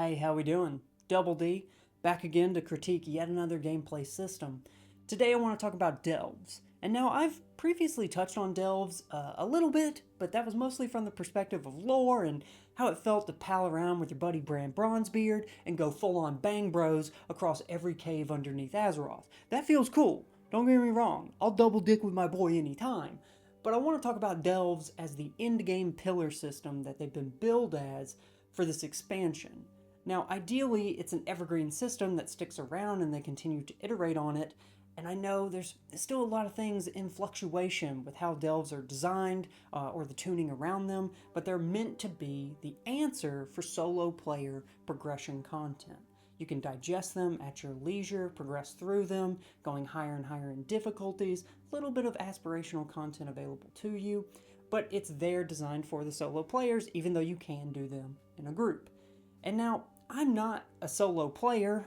Hey, how we doing? Double D, back again to critique yet another gameplay system. Today I want to talk about delves. And now I've previously touched on delves a little bit, but that was mostly from the perspective of lore and how it felt to pal around with your buddy Bran Bronzebeard and go full on bang bros across every cave underneath Azeroth. That feels cool, don't get me wrong, I'll double dick with my boy anytime. But I want to talk about delves as the end game pillar system that they've been billed as for this expansion. Now, ideally, it's an evergreen system that sticks around and they continue to iterate on it. And I know there's still a lot of things in fluctuation with how delves are designed or the tuning around them, but they're meant to be the answer for solo player progression content. You can digest them at your leisure, progress through them, going higher and higher in difficulties, a little bit of aspirational content available to you, but it's there designed for the solo players, even though you can do them in a group. And now, I'm not a solo player,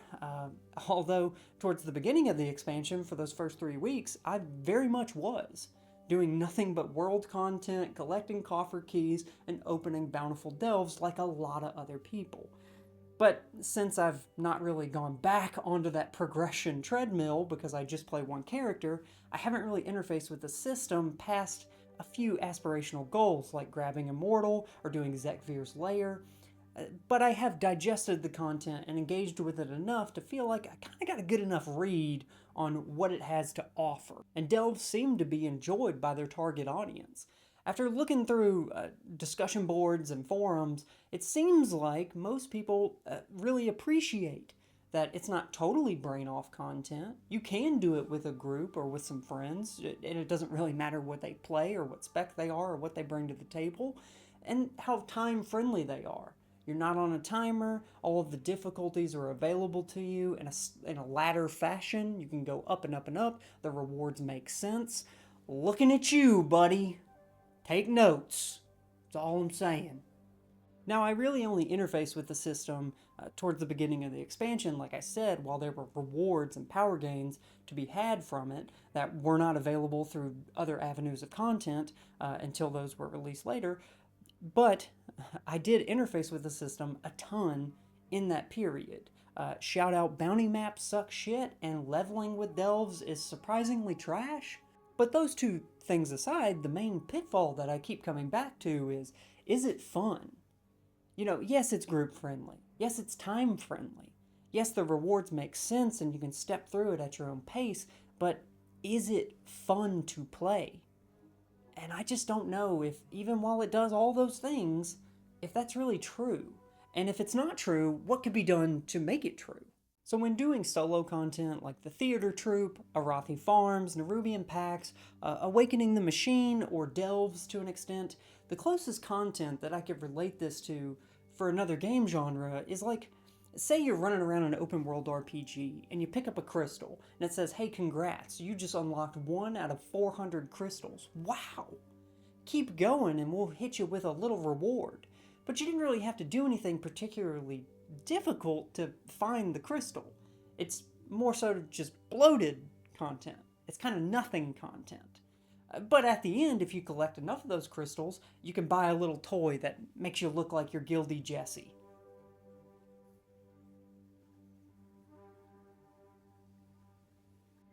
although towards the beginning of the expansion for those first 3 weeks, I very much was. Doing nothing but world content, collecting coffer keys, and opening bountiful delves like a lot of other people. But since I've not really gone back onto that progression treadmill because I just play one character, I haven't really interfaced with the system past a few aspirational goals like grabbing Immortal or doing Zekvir's Lair. But I have digested the content and engaged with it enough to feel like I kind of got a good enough read on what it has to offer. And delves seem to be enjoyed by their target audience. After looking through discussion boards and forums, it seems like most people really appreciate that it's not totally brain off content. You can do it with a group or with some friends, and it doesn't really matter what they play or what spec they are or what they bring to the table, and how time friendly they are. You're not on a timer. All of the difficulties are available to you in a ladder fashion. You can go up and up and up. The rewards make sense. Looking at you, buddy. Take notes. That's all I'm saying. Now, I really only interface with the system towards the beginning of the expansion, like I said, while there were rewards and power gains to be had from it that were not available through other avenues of content until those were released later. But I did interface with the system a ton in that period. Shout out Bounty Maps suck shit, and leveling with delves is surprisingly trash. But those two things aside, the main pitfall that I keep coming back to is it fun? You know, yes, it's group friendly. Yes, it's time friendly. Yes, the rewards make sense and you can step through it at your own pace, but is it fun to play? And I just don't know if, even while it does all those things, if that's really true. And if it's not true, what could be done to make it true? So when doing solo content like the Theater Troupe, Arathi Farms, Nerubian Packs, Awakening the Machine, or Delves to an extent, the closest content that I could relate this to for another game genre is like, say you're running around an open world RPG and you pick up a crystal and it says, hey, congrats, you just unlocked 1 out of 400 crystals. Wow! Keep going and we'll hit you with a little reward. But you didn't really have to do anything particularly difficult to find the crystal. It's more so just bloated content. It's kind of nothing content. But at the end, if you collect enough of those crystals, you can buy a little toy that makes you look like your Gildy Jesse.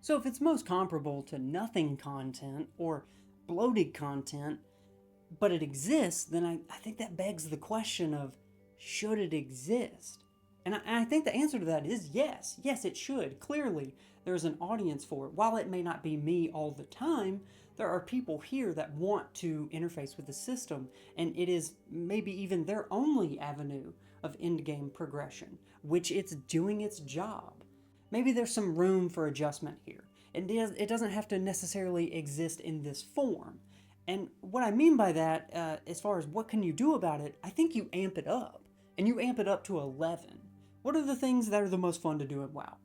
So if it's most comparable to nothing content or bloated content, but it exists, then I think that begs the question of, should it exist? And I think the answer to that is yes. Yes, it should. Clearly, there's an audience for it. While it may not be me all the time, there are people here that want to interface with the system, and it is maybe even their only avenue of endgame progression, which it's doing its job. Maybe there's some room for adjustment here. It doesn't have to necessarily exist in this form. And what I mean by that, as far as what can you do about it, I think you amp it up. And you amp it up to 11. What are the things that are the most fun to do in WoW?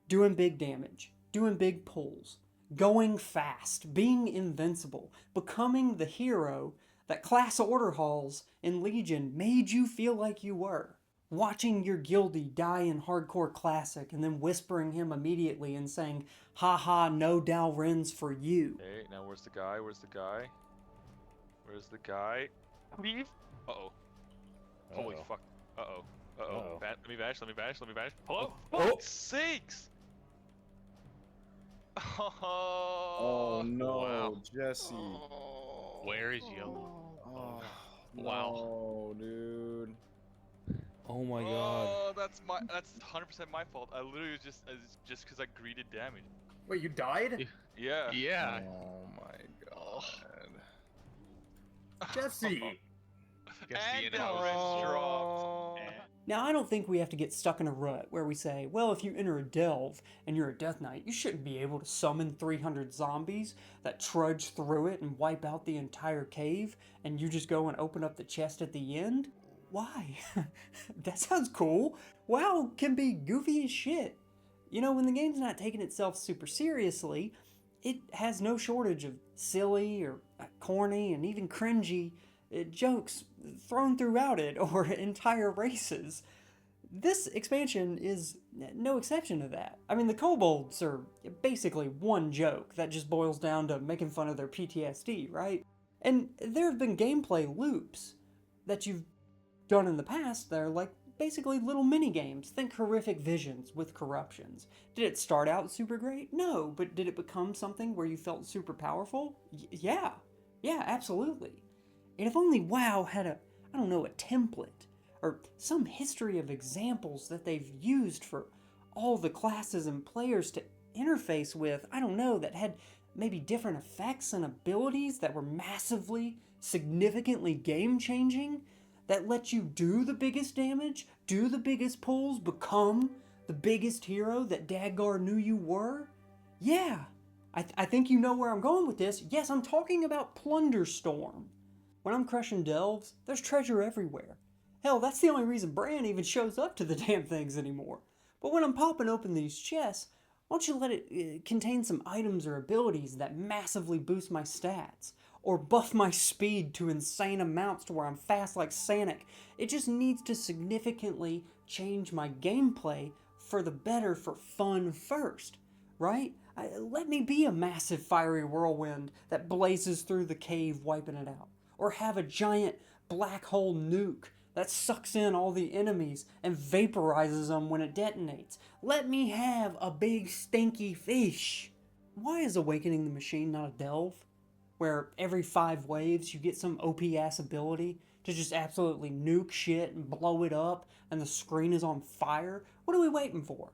Doing big damage, doing big pulls, going fast, being invincible, becoming the hero that class order halls in Legion made you feel like you were. Watching your guildie die in Hardcore Classic and then whispering him immediately and saying, haha, no Dalrins for you. Hey, now where's the guy? Where's the guy? Where's the guy? Leave? Uh-oh. Holy fuck. Uh-oh. Uh-oh. Uh-oh. Let me vanish, let me vanish, let me vanish. Oh, Oh. fuck's sakes! Oh no, Wow. Jesse. Where is yellow? Oh, Wow. no, dude. Oh my god. Oh, that's 100% my fault. I literally was just because I greeted damage. Wait, you died? Yeah. Yeah. Oh my god. Jesse! Guess the And end house orange is dropped. Now, I don't think we have to get stuck in a rut where we say, well, if you enter a delve and you're a Death Knight, you shouldn't be able to summon 300 zombies that trudge through it and wipe out the entire cave, and you just go and open up the chest at the end. Why? That sounds cool. WoW can be goofy as shit. You know, when the game's not taking itself super seriously, it has no shortage of silly or corny and even cringy jokes thrown throughout it, or entire races. This expansion is no exception to that. I mean, the kobolds are basically one joke that just boils down to making fun of their PTSD, right? And there have been gameplay loops that you've done in the past that are like basically little mini games. Think horrific visions with corruptions. Did it start out super great? No, but did it become something where you felt super powerful? Yeah. Yeah, absolutely. And if only WoW had I don't know, a template or some history of examples that they've used for all the classes and players to interface with, I don't know, that had maybe different effects and abilities that were massively, significantly game changing, that let you do the biggest damage, do the biggest pulls, become the biggest hero that Daggar knew you were? Yeah, I think you know where I'm going with this. Yes, I'm talking about Plunderstorm. When I'm crushing delves, there's treasure everywhere. Hell, that's the only reason Bran even shows up to the damn things anymore. But when I'm popping open these chests, why don't you let it contain some items or abilities that massively boost my stats? Or buff my speed to insane amounts to where I'm fast like Sonic. It just needs to significantly change my gameplay for the better, for fun first, right? Let me be a massive fiery whirlwind that blazes through the cave wiping it out. Or have a giant black hole nuke that sucks in all the enemies and vaporizes them when it detonates. Let me have a big stinky fish. Why is Awakening the Machine not a delve? Where every 5 waves you get some OP ass ability to just absolutely nuke shit and blow it up and the screen is on fire? What are we waiting for?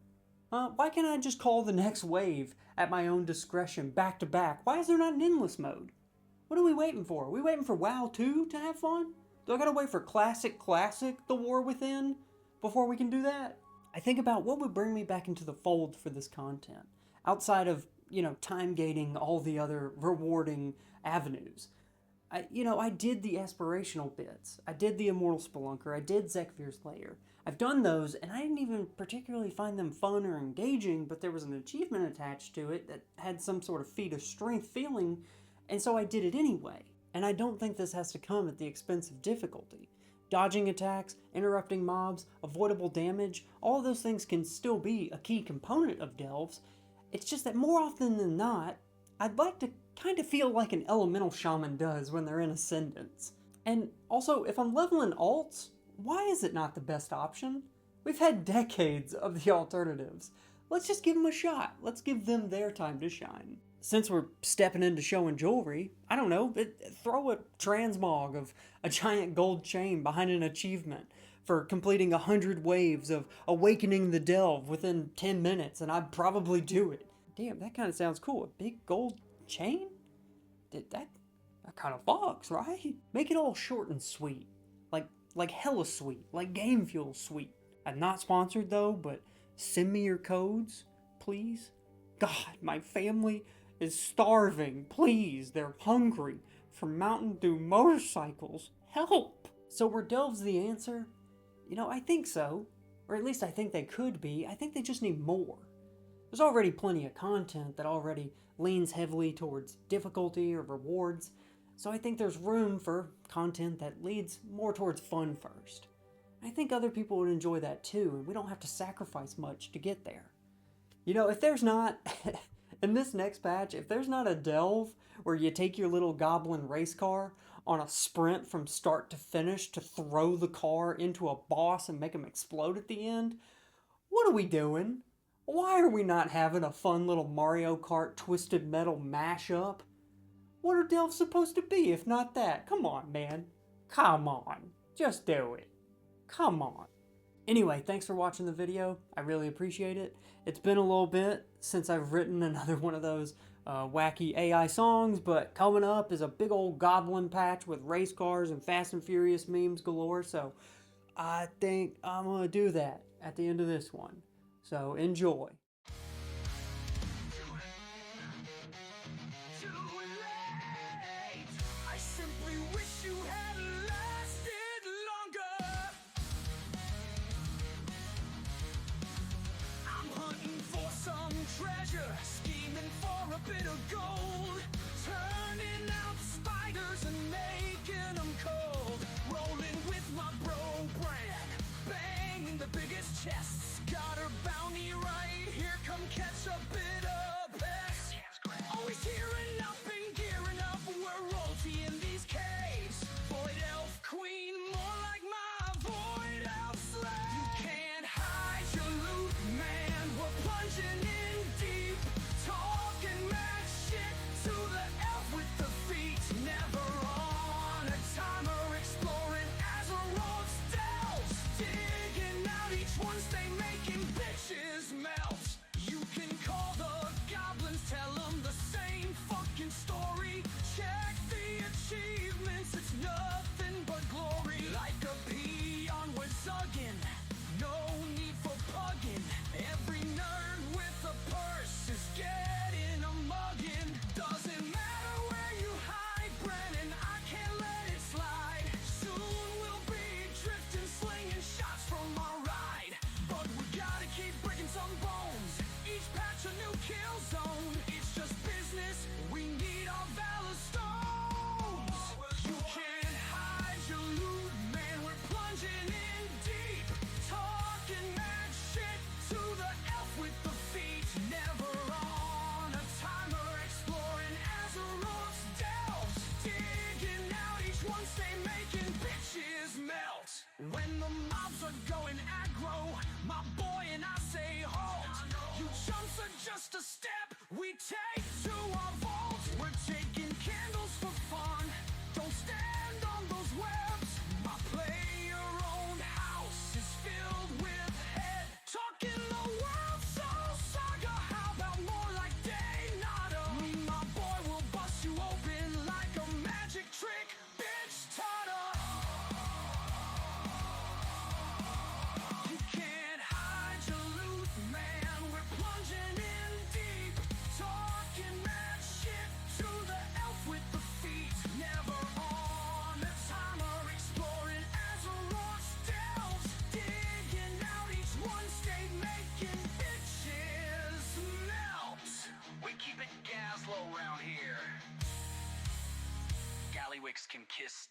Why can't I just call the next wave at my own discretion back to back? Why is there not an endless mode? What are we waiting for? Are we waiting for WoW 2 to have fun? Do I gotta wait for Classic The War Within before we can do that? I think about what would bring me back into the fold for this content, outside of, time gating all the other rewarding avenues. I did the aspirational bits. I did the Immortal Spelunker. I did Zekvir's Lair. I've done those, and I didn't even particularly find them fun or engaging, but there was an achievement attached to it that had some sort of feat of strength feeling, and so I did it anyway. And I don't think this has to come at the expense of difficulty. Dodging attacks, interrupting mobs, avoidable damage, all of those things can still be a key component of delves. It's just that more often than not, I'd like to kind of feel like an elemental shaman does when they're in Ascendance. And also, if I'm leveling alts, why is it not the best option? We've had decades of the alternatives. Let's just give them a shot. Let's give them their time to shine. Since we're stepping into showing jewelry, I don't know, throw a transmog of a giant gold chain behind an achievement for completing 100 waves of Awakening the Delve within 10 minutes, and I'd probably do it. Damn, that kind of sounds cool. A big gold chain? That kind of fucks, right? Make it all short and sweet. Like hella sweet. Like Game Fuel sweet. I'm not sponsored though, but send me your codes, please. God, my family is starving. Please, they're hungry for Mountain Dew motorcycles. Help! So were delves the answer? I think so. Or at least I think they could be. I think they just need more. There's already plenty of content that already leans heavily towards difficulty or rewards, so I think there's room for content that leads more towards fun first. I think other people would enjoy that too, and we don't have to sacrifice much to get there. If there's not, in this next patch, if there's not a delve where you take your little goblin race car on a sprint from start to finish to throw the car into a boss and make him explode at the end. What are we doing? Why are we not having a fun little Mario Kart Twisted Metal mashup? What are delves supposed to be if not that? Come on, man. Come on. Just do it. Come on. Anyway, thanks for watching the video. I really appreciate it. It's been a little bit since I've written another one of those wacky AI songs, but coming up is a big old goblin patch with race cars and Fast and Furious memes galore, so I think I'm going to do that at the end of this one. So enjoy. I simply wish you had lasted longer. I'm hunting for some treasure, scheming for a bit of gold, turning out spiders and making them cold, rolling with my bro brand, banging the biggest chests, got her bounty right here, come catch a bit of pest. Always hearing up and gearing up, we're royalty in these caves. Void elf queen, more like my void elf slave. You can't hide your loot, man, we're plunging in deep, talking mad shit to the elf with the feet. Never on a timer, exploring Azeroth's delves, digging out each one, stay making bitches melt. You can call the goblins, tell them the same fucking story. Check the achievements, it's nothing but glory. Like a peon we're zugging, no need for pugging. Every nerd with a purse is getting a mugging. Doesn't matter where you hide, Brennan, I can't let it slide. Soon we'll be drifting, slinging shots from our ride. But we gotta keep breaking some bones, each patch a new kill zone. It's just business, we need our valor stones. You can't hide your loot, man, we're plunging in deep, talking mad shit to the elf with the feet. Never on a timer, exploring Azeroth's delves, digging out each one, stay making bitches melt. When the mobs are going aggro, my boy and I say halt. You chumps are just a step, we take to our vault. We're taking candles for fun, don't stand on those webs. My player-owned house is filled with head, talking the world soul saga. How about more like Day Nada? Me, my boy, will bust you open like a magic trick, bitch Tada. You can't hide your loot, man, we're plunging in deep, talking mad shit to the elf with the feet. Never on a timer, exploring Azeroth's delves, digging out each one, stay making bitches melt. We keep it gas low around here. Gallywicks can kiss